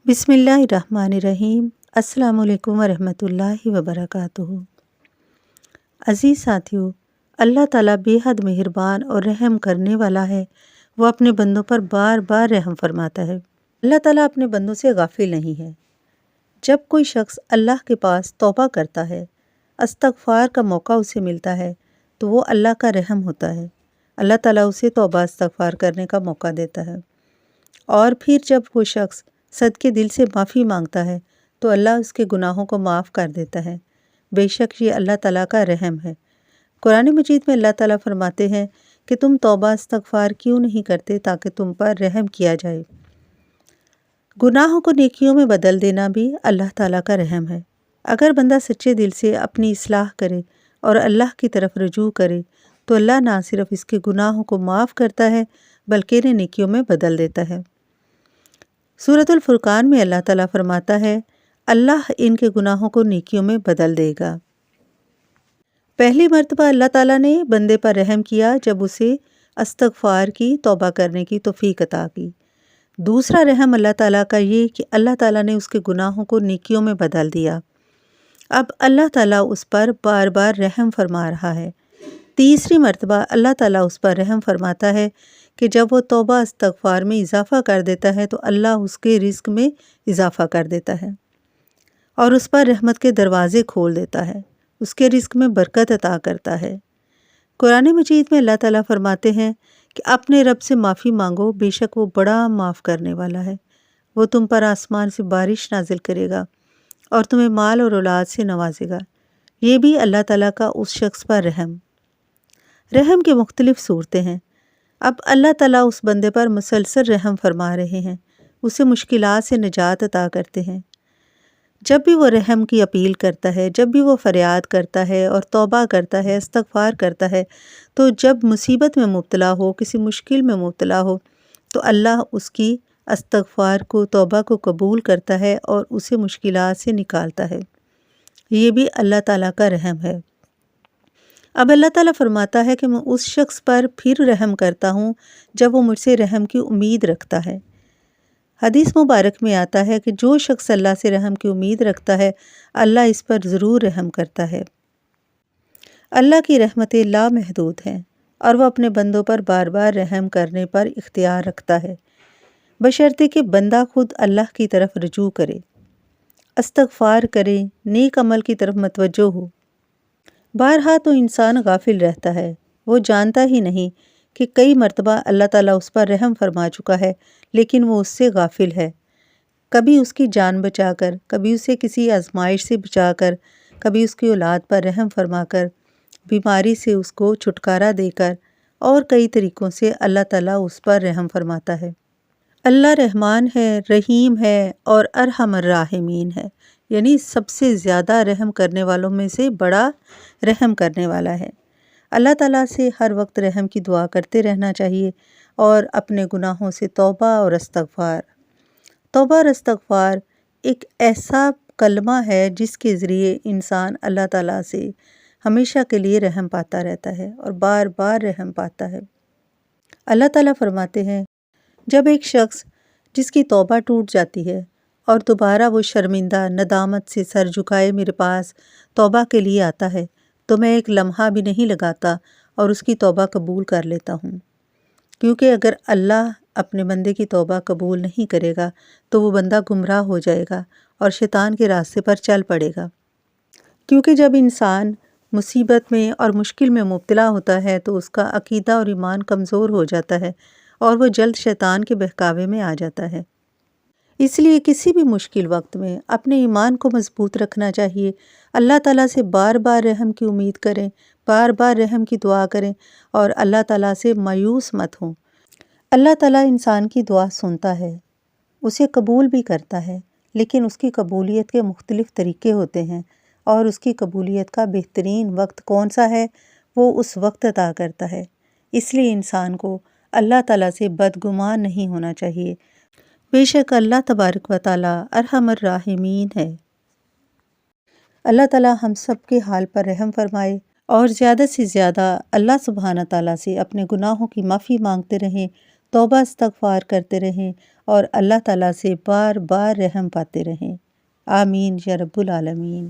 بسم اللہ الرحمن الرحیم۔ السلام علیکم ورحمۃ اللہ وبرکاتہ۔ عزیز ساتھیو، اللہ تعالیٰ بے حد مہربان اور رحم کرنے والا ہے۔ وہ اپنے بندوں پر بار بار رحم فرماتا ہے۔ اللہ تعالیٰ اپنے بندوں سے غافل نہیں ہے۔ جب کوئی شخص اللہ کے پاس توبہ کرتا ہے، استغفار کا موقع اسے ملتا ہے، تو وہ اللہ کا رحم ہوتا ہے۔ اللہ تعالیٰ اسے توبہ استغفار کرنے کا موقع دیتا ہے۔ اور پھر جب وہ شخص صدقے دل سے معافی مانگتا ہے تو اللہ اس کے گناہوں کو معاف کر دیتا ہے۔ بے شک یہ اللہ تعالیٰ کا رحم ہے۔ قرآن مجید میں اللہ تعالیٰ فرماتے ہیں کہ تم توبہ استغفار کیوں نہیں کرتے تاکہ تم پر رحم کیا جائے۔ گناہوں کو نیکیوں میں بدل دینا بھی اللہ تعالیٰ کا رحم ہے۔ اگر بندہ سچے دل سے اپنی اصلاح کرے اور اللہ کی طرف رجوع کرے تو اللہ نہ صرف اس کے گناہوں کو معاف کرتا ہے بلکہ انہیں نیکیوں میں بدل دیتا ہے۔ سورۃ الفرقان میں اللہ تعالیٰ فرماتا ہے، اللہ ان کے گناہوں کو نیکیوں میں بدل دے گا۔ پہلی مرتبہ اللہ تعالیٰ نے بندے پر رحم کیا جب اسے استغفار کی، توبہ کرنے کی توفیق عطا کی۔ دوسرا رحم اللہ تعالیٰ کا یہ کہ اللہ تعالیٰ نے اس کے گناہوں کو نیکیوں میں بدل دیا۔ اب اللہ تعالیٰ اس پر بار بار رحم فرما رہا ہے۔ تیسری مرتبہ اللہ تعالیٰ اس پر رحم فرماتا ہے کہ جب وہ توبہ استغفار میں اضافہ کر دیتا ہے تو اللہ اس کے رزق میں اضافہ کر دیتا ہے اور اس پر رحمت کے دروازے کھول دیتا ہے، اس کے رزق میں برکت عطا کرتا ہے۔ قرآن مجید میں اللہ تعالیٰ فرماتے ہیں کہ اپنے رب سے معافی مانگو، بے شک وہ بڑا معاف کرنے والا ہے۔ وہ تم پر آسمان سے بارش نازل کرے گا اور تمہیں مال اور اولاد سے نوازے گا۔ یہ بھی اللہ تعالیٰ کا اس شخص پر رحم کی مختلف صورتیں ہیں۔ اب اللہ تعالیٰ اس بندے پر مسلسل رحم فرما رہے ہیں، اسے مشکلات سے نجات عطا کرتے ہیں۔ جب بھی وہ رحم کی اپیل کرتا ہے، جب بھی وہ فریاد کرتا ہے اور توبہ کرتا ہے، استغفار کرتا ہے، تو جب مصیبت میں مبتلا ہو، کسی مشکل میں مبتلا ہو، تو اللہ اس کی استغفار کو، توبہ کو قبول کرتا ہے اور اسے مشکلات سے نکالتا ہے۔ یہ بھی اللہ تعالیٰ کا رحم ہے۔ اب اللہ تعالیٰ فرماتا ہے کہ میں اس شخص پر پھر رحم کرتا ہوں جب وہ مجھ سے رحم کی امید رکھتا ہے۔ حدیث مبارک میں آتا ہے کہ جو شخص اللہ سے رحم کی امید رکھتا ہے، اللہ اس پر ضرور رحم کرتا ہے۔ اللہ کی رحمتیں لامحدود ہیں اور وہ اپنے بندوں پر بار بار رحم کرنے پر اختیار رکھتا ہے، بشرطے کہ بندہ خود اللہ کی طرف رجوع کرے، استغفار کرے، نیک عمل کی طرف متوجہ ہو۔ بارہا تو انسان غافل رہتا ہے، وہ جانتا ہی نہیں کہ کئی مرتبہ اللہ تعالیٰ اس پر رحم فرما چکا ہے لیکن وہ اس سے غافل ہے۔ کبھی اس کی جان بچا کر، کبھی اسے کسی آزمائش سے بچا کر، کبھی اس کی اولاد پر رحم فرما کر، بیماری سے اس کو چھٹکارا دے کر، اور کئی طریقوں سے اللہ تعالیٰ اس پر رحم فرماتا ہے۔ اللہ رحمان ہے، رحیم ہے اور ارحم الراحمین ہے، یعنی سب سے زیادہ رحم کرنے والوں میں سے بڑا رحم کرنے والا ہے۔ اللہ تعالیٰ سے ہر وقت رحم کی دعا کرتے رہنا چاہیے اور اپنے گناہوں سے توبہ اور استغفار۔ توبہ اور استغفار ایک ایسا کلمہ ہے جس کے ذریعے انسان اللہ تعالیٰ سے ہمیشہ کے لیے رحم پاتا رہتا ہے اور بار بار رحم پاتا ہے۔ اللہ تعالیٰ فرماتے ہیں، جب ایک شخص جس کی توبہ ٹوٹ جاتی ہے اور دوبارہ وہ شرمندہ ندامت سے سر جھکائے میرے پاس توبہ کے لیے آتا ہے تو میں ایک لمحہ بھی نہیں لگاتا اور اس کی توبہ قبول کر لیتا ہوں، کیونکہ اگر اللہ اپنے بندے کی توبہ قبول نہیں کرے گا تو وہ بندہ گمراہ ہو جائے گا اور شیطان کے راستے پر چل پڑے گا۔ کیونکہ جب انسان مصیبت میں اور مشکل میں مبتلا ہوتا ہے تو اس کا عقیدہ اور ایمان کمزور ہو جاتا ہے اور وہ جلد شیطان کے بہکاوے میں آ جاتا ہے۔ اس لیے کسی بھی مشکل وقت میں اپنے ایمان کو مضبوط رکھنا چاہیے، اللہ تعالیٰ سے بار بار رحم کی امید کریں، بار بار رحم کی دعا کریں اور اللہ تعالیٰ سے مایوس مت ہوں۔ اللہ تعالیٰ انسان کی دعا سنتا ہے، اسے قبول بھی کرتا ہے، لیکن اس کی قبولیت کے مختلف طریقے ہوتے ہیں اور اس کی قبولیت کا بہترین وقت کون سا ہے وہ اس وقت عطا کرتا ہے۔ اس لیے انسان کو اللہ تعالیٰ سے بدگمان نہیں ہونا چاہیے، بے شک اللہ تبارک و تعالیٰ ارحم الراحمین ہے۔ اللہ تعالیٰ ہم سب کے حال پر رحم فرمائے اور زیادہ سے زیادہ اللہ سبحانہ تعالیٰ سے اپنے گناہوں کی معافی مانگتے رہیں، توبہ استغفار کرتے رہیں اور اللہ تعالیٰ سے بار بار رحم پاتے رہیں۔ آمین یا رب العالمین۔